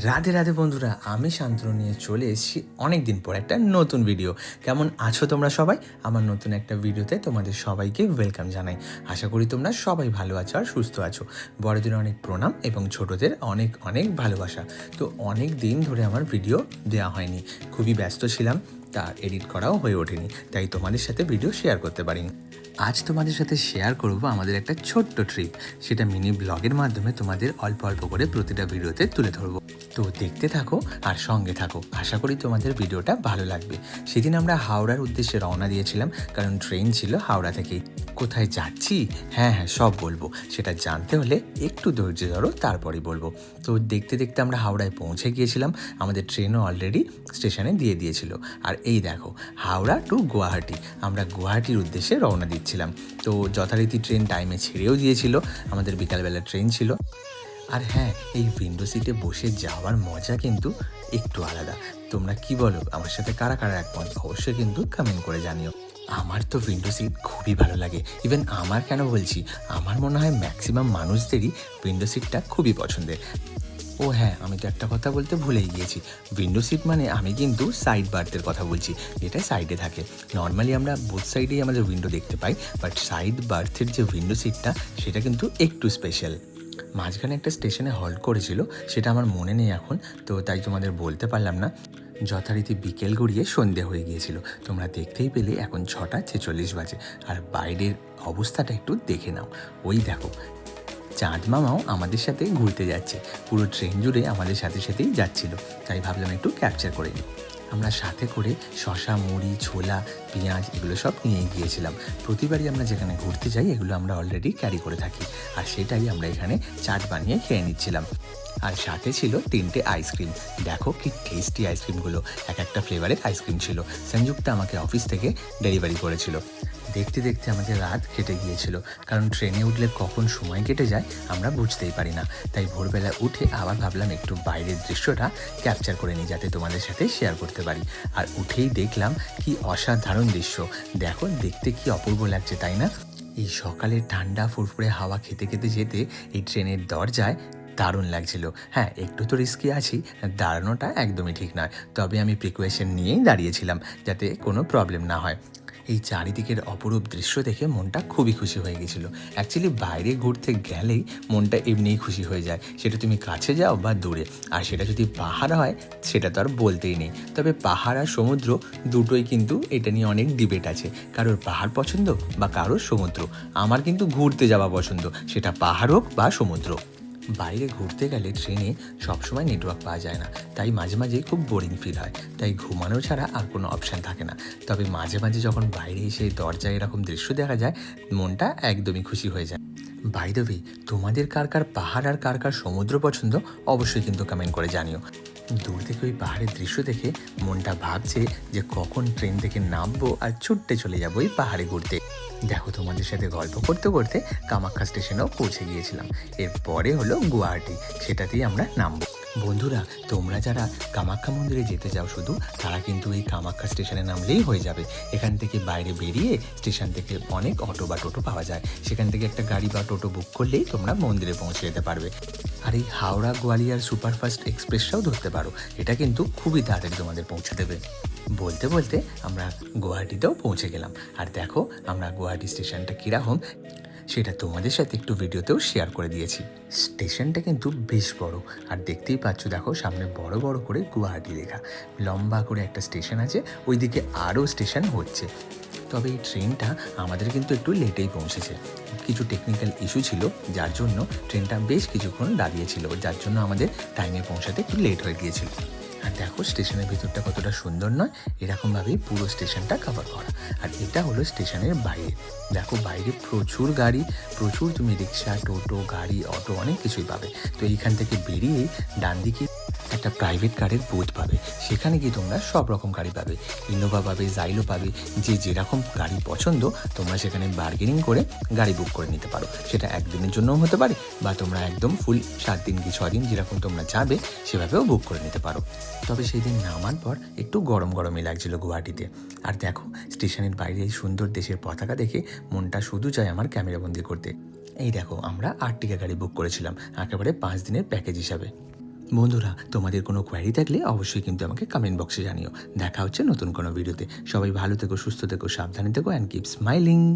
রাধে রাধে বন্ধুরা, আমি শান্তনু নিয়ে চলে এসেছি অনেক দিন পর একটা নতুন ভিডিও। কেমন আছো তোমরা সবাই? আমার নতুন একটা ভিডিওতে তোমাদের সবাইকে ওয়েলকাম জানাই। আশা করি তোমরা সবাই ভালো আছো আর সুস্থ আছো। বড়দের অনেক প্রণাম এবং ছোটদের অনেক অনেক ভালোবাসা। তো অনেক দিন ধরে আমার ভিডিও দেওয়া হয়নি, খুবই ব্যস্ত ছিলাম, তা এডিট করাও হয়ে ওঠেনি, তাই তোমাদের সাথে ভিডিও শেয়ার করতে পারিনি। আজ তোমাদের সাথে শেয়ার করব আমাদের একটা ছোট্ট ট্রিপ, সেটা মিনি ব্লগের মাধ্যমে তোমাদের অল্প অল্প করে প্রতিটা ভিডিওতে তুলে ধরবো। তো দেখতে থাকো আর সঙ্গে থাকো, আশা করি তোমাদের ভিডিওটা ভালো লাগবে। সেদিন আমরা হাওড়ার উদ্দেশ্যে রওনা দিয়েছিলাম, কারণ ট্রেন ছিল হাওড়া থেকেই। কোথায় যাচ্ছি হ্যাঁ সব বলবো, সেটা জানতে হলে একটু ধৈর্য ধরো, তারপরেই বলবো। তো দেখতে দেখতে আমরা হাওড়ায় পৌঁছে গিয়েছিলাম, আমাদের ট্রেনও অলরেডি স্টেশনে দিয়ে দিয়েছিল। আর এই দেখো, হাওড়া টু গুয়াহাটি, আমরা গুয়াহাটির উদ্দেশ্যে রওনা দিচ্ছিলাম। তো যথারীতি ট্রেন টাইমে ছেড়েও দিয়েছিল, আমাদের বিকালবেলা ট্রেন ছিল। আর হ্যাঁ, এই উইন্ডো সিটে বসে যাওয়ার মজা কিন্তু একটু আলাদা। তোমরা কি বলো, আমার সাথে কারা কারা একমত অবশ্যই কিন্তু কমেন্ট করে জানিও। আমার তো উইন্ডো সিট খুবই ভালো লাগে। ইভেন আমার কেন বলছি, আমার মনে হয় ম্যাক্সিমাম মানুষদেরই উইন্ডো সিটটা খুবই পছন্দের। ও হ্যাঁ, আমি তো একটা কথা বলতে ভুলেই গিয়েছি। উইন্ডো সিট মানে আমি কিন্তু সাইড বার্থের কথা বলছি, যেটা সাইডে থাকে। নর্মালি আমরা বোথ সাইডেই আমাদের উইন্ডো দেখতে পাই, বাট সাইড বার্থের যে উইন্ডো সিটটা সেটা কিন্তু একটু স্পেশাল। মাঝখানে একটা স্টেশনে হল্ট করেছিল, সেটা আমার মনে নেই এখন, তো তাই তোমাদের বলতে পারলাম না। যথারীতি বিকেল গড়িয়ে সন্ধে হয়ে গিয়েছিল, তোমরা দেখতেই পেলে এখন 6:46 বাজে। আর বাইরের অবস্থাটা একটু দেখে নাও, ওই দেখো চাঁদ মামাও আমাদের সাথে ঘুরতে যাচ্ছে, পুরো ট্রেন জুড়ে আমাদের সাথে সাথেই যাচ্ছিল, তাই ভাবলাম একটু ক্যাপচার করে নিই। আমরা সাথে করে শশা, মুড়ি, ছোলা, পেঁয়াজ এগুলো সব নিয়ে গিয়েছিলাম। প্রতিবারই আমরা যেখানে ঘুরতে যাই এগুলো আমরা অলরেডি ক্যারি করে থাকি, আর সেটাই আমরা এখানে চাট বানিয়ে খেয়ে নিচ্ছিলাম। আর সাথে ছিল 3টে আইসক্রিম। দেখো কি টেস্টি আইসক্রিমগুলো, এক একটা ফ্লেভারের আইসক্রিম ছিল। সংযুক্তা আমাকে অফিস থেকে ডেলিভারি করেছিল। দেখতে দেখতে আমাদের রাত কেটে গিয়েছিল, কারণ ট্রেনে উঠলে কখন সময় কেটে যায় আমরা বুঝতেই পারি না। তাই ভোরবেলা উঠে আবার ভাবলাম একটু বাইরের দৃশ্যটা ক্যাপচার করে নিই, যাতে তোমাদের সাথে শেয়ার করতে পারি। আর উঠেই দেখলাম কি অসাধারণ দৃশ্য। দেখো দেখতে কি অপূর্ব লাগছে, তাই না? এই সকালের ঠান্ডা ফুরফুরে হাওয়া খেতে খেতে যেতে এই ট্রেনের দরজায় দারুণ লাগছিল। হ্যাঁ, একটু তো রিস্কি আছি, দাঁড়ানোটা একদমই ঠিক নয়, তবে আমি প্রিকোয়েশন নিয়েই দাঁড়িয়েছিলাম যাতে কোনো প্রবলেম না হয়। এই চারিদিকের অপরূপ দৃশ্য দেখে মনটা খুবই খুশি হয়ে গেছিলো। অ্যাকচুয়ালি বাইরে ঘুরতে গেলেই মনটা এমনিই খুশি হয়ে যায়, সেটা তুমি কাছে যাও বা দূরে। আর সেটা যদি পাহাড় হয় সেটা তো আর বলতেই নেই। তবে পাহাড় আর সমুদ্র দুটোই কিন্তু এটা নিয়ে অনেক ডিবেট আছে, কারোর পাহাড় পছন্দ বা কারোর সমুদ্র। আমার কিন্তু ঘুরতে যাওয়া পছন্দ, সেটা পাহাড় হোক বা সমুদ্র। বাইরে ঘুরতে গেলে ট্রেনে সবসময় নেটওয়ার্ক পাওয়া যায় না, তাই মাঝে মাঝে খুব বোরিং ফিল হয়, তাই ঘুমানো ছাড়া আর কোনো অপশান থাকে না। তবে মাঝে মাঝে যখন বাইরে এসে দরজায় এরকম দৃশ্য দেখা যায়, মনটা একদমই খুশি হয়ে যায়। বাই দ্য ওয়ে, তোমাদের কার কার পাহাড় আর কার কার সমুদ্র পছন্দ অবশ্যই কিন্তু কমেন্ট করে জানিও। দূর থেকে ওই পাহাড়ের দৃশ্য দেখে মনটা ভাবছে যে কখন ট্রেন থেকে নামবো আর ছুটতে চলে যাবো এই পাহাড়ে ঘুরতে। দেখো, তোমাদের সাথে গল্প করতে করতে কামাখ্যা স্টেশনেও পৌঁছে গিয়েছিলাম। এরপরে হলো গুয়াহাটি, সেটাতেই আমরা নামবো। বন্ধুরা, তোমরা যারা কামাখ্যা মন্দিরে যেতে চাও শুধু, তারা কিন্তু এই কামাখ্যা স্টেশনে নামলেই হয়ে যাবে। এখান থেকে বাইরে বেরিয়ে স্টেশন থেকে অনেক অটো বা টোটো পাওয়া যায়, সেখান থেকে একটা গাড়ি বা টোটো বুক করলেই তোমরা মন্দিরে পৌঁছে যেতে পারবে। আর এই হাওড়া গোয়ালিয়র সুপারফাস্ট এক্সপ্রেসটাও ধরতে পারো, এটা কিন্তু খুবই তাড়াতাড়ি তোমাদের পৌঁছে দেবে। বলতে বলতে আমরা গুয়াহাটিতেও পৌঁছে গেলাম। আর দেখো, আমরা গুয়াহাটি স্টেশনটা কীরকম সেটা তোমাদের সাথে একটু ভিডিওতেও শেয়ার করে দিয়েছি। স্টেশনটা কিন্তু বেশ বড়, আর দেখতেই পাচ্ছ দেখো সামনে বড় বড় করে গুয়াহাটি লেখা। লম্বা করে একটা স্টেশন আছে, ওইদিকে আরও স্টেশন হচ্ছে। তবে এই ট্রেনটা আমাদের কিন্তু একটু লেটেই পৌঁছেছে। কিছু টেকনিক্যাল ইস্যু ছিল, যার জন্য ট্রেনটা বেশ কিছুক্ষণ দাঁড়িয়েছিল, যার জন্য আমাদের টাইমে পৌঁছাতে একটু লেট হয়ে গিয়েছিল। আর দেখো স্টেশনের ভিতরটা কতটা সুন্দর নয়, এরকমভাবেই পুরো স্টেশনটা কভার করা। আর এটা হলো স্টেশনের বাইরে। দেখো বাইরে প্রচুর গাড়ি, প্রচুর তুমি রিক্সা, টোটো, গাড়ি, অটো অনেক কিছুই পাবে। তো এইখান থেকে বেরিয়েই ডান দিকে একটা প্রাইভেট কারের বুথ পাবে, সেখানে গিয়ে তোমরা সব রকম গাড়ি পাবে। ইনোভা পাবে, জাইলো পাবে, যে যেরকম গাড়ি পছন্দ তোমরা সেখানে বার্গেনিং করে গাড়ি বুক করে নিতে পারো। সেটা একদিনের জন্যও হতে পারে, বা তোমরা একদম ফুল 7 দিন কি 6 দিন যেরকম তোমরা যাবে সেভাবেও বুক করে নিতে পারো। তবে সেই দিন নামার পর একটু গরম গরমই লাগছিল গুয়াহাটিতে। আর দেখো স্টেশনের বাইরে এই সুন্দর দেশের পতাকা দেখে মনটা শুধু চায় আমার ক্যামেরাবন্দি করতে। এই দেখো, আমরা আর্টিকা গাড়ি বুক করেছিলাম একেবারে 5 দিনের প্যাকেজ হিসাবে। বন্ধুরা, তোমাদের কোনো কোয়ারি থাকলে অবশ্যই কিন্তু আমাকে কমেন্ট বক্সে জানিও। দেখা হচ্ছে নতুন কোনো ভিডিওতে। সবাই ভালো থেকো, সুস্থ থেকো, সাবধানে থেকো অ্যান্ড কিপ স্মাইলিং।